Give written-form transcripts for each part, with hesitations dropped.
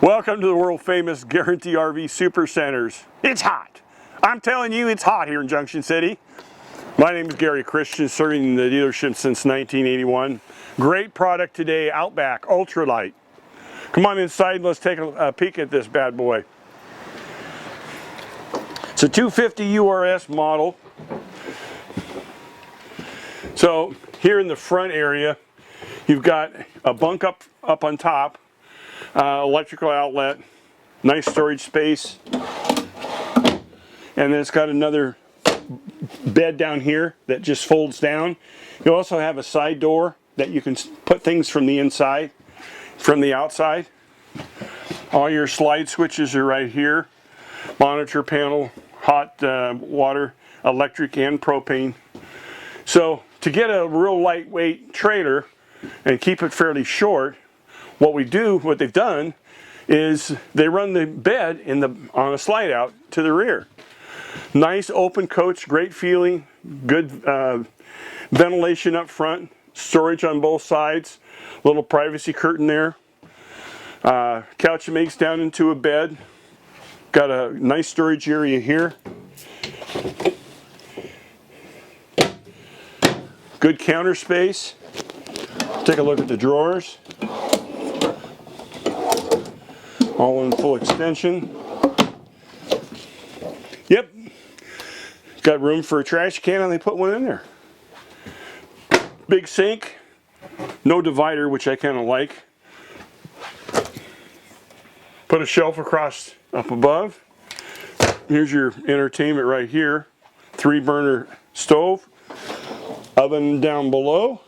Welcome to the world famous Guaranty RV Super Centers. It's hot. I'm telling you, it's hot here in Junction City. My name is Gary.Christiance, serving the dealership since 1981. Great product today, Outback Ultralight. Come on inside and let's take a peek at this bad boy. It's a 250 URS model. So here in the front area, you've got a bunk up on top. Electrical outlet, nice storage space, and then it's got another bed down here that just folds down. You also have a side door that you can put things from the inside, from the outside. All your slide switches are right here. Monitor panel, hot water, electric and propane. So to get a real lightweight trailer and keep it fairly short, what they've done is they run the bed on a slide out to the rear. Nice open coach, great feeling, good ventilation up front, storage on both sides, little privacy curtain there. Couch makes down into a bed. Got a nice storage area here. Good counter space. Take a look at the drawers. All in full extension. Yep. Got room for a trash can and they put one in there. Big sink. No divider, which I kind of like. Put a shelf across up above. Here's your entertainment right here. 3-burner stove. Oven down below.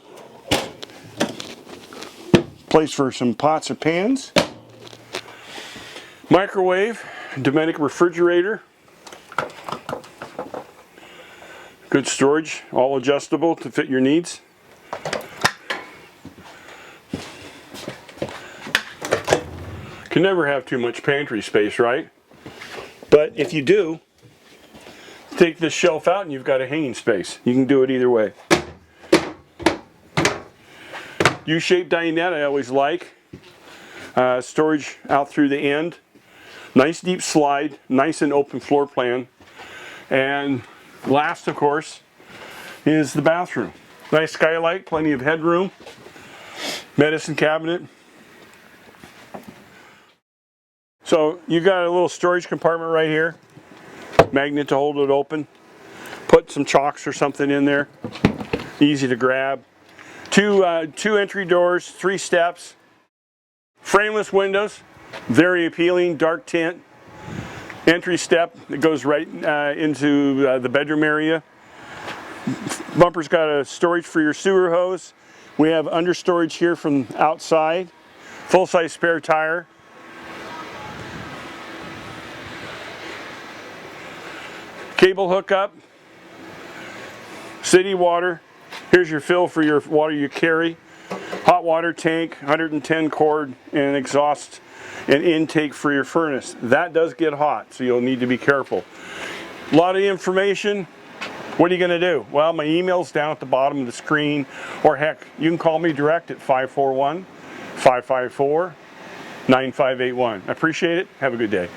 Place for some pots or pans. Microwave, Domestic refrigerator. Good storage, all adjustable to fit your needs. Can never have too much pantry space, right? But if you do, take this shelf out and you've got a hanging space. You can do it either way. U-shaped dinette I always like. Storage out through the end. Nice deep slide, nice and open floor plan. And last, of course, is the bathroom. Nice skylight, plenty of headroom. Medicine cabinet. So you got a little storage compartment right here. Magnet to hold it open. Put some chalks or something in there. Easy to grab. Two entry doors, 3 steps. Frameless windows. Very appealing, dark tint. Entry step that goes right into the bedroom area. Bumper's got a storage for your sewer hose. We have under storage here from outside. Full-size spare tire. Cable hookup. City water. Here's your fill for your water you carry. Hot water tank, 110 cord, and an exhaust and intake for your furnace. That does get hot, so you'll need to be careful. A lot of information. What are you going to do? Well, my email's down at the bottom of the screen, or heck, you can call me direct at 541-554-9581. I appreciate it. Have a good day.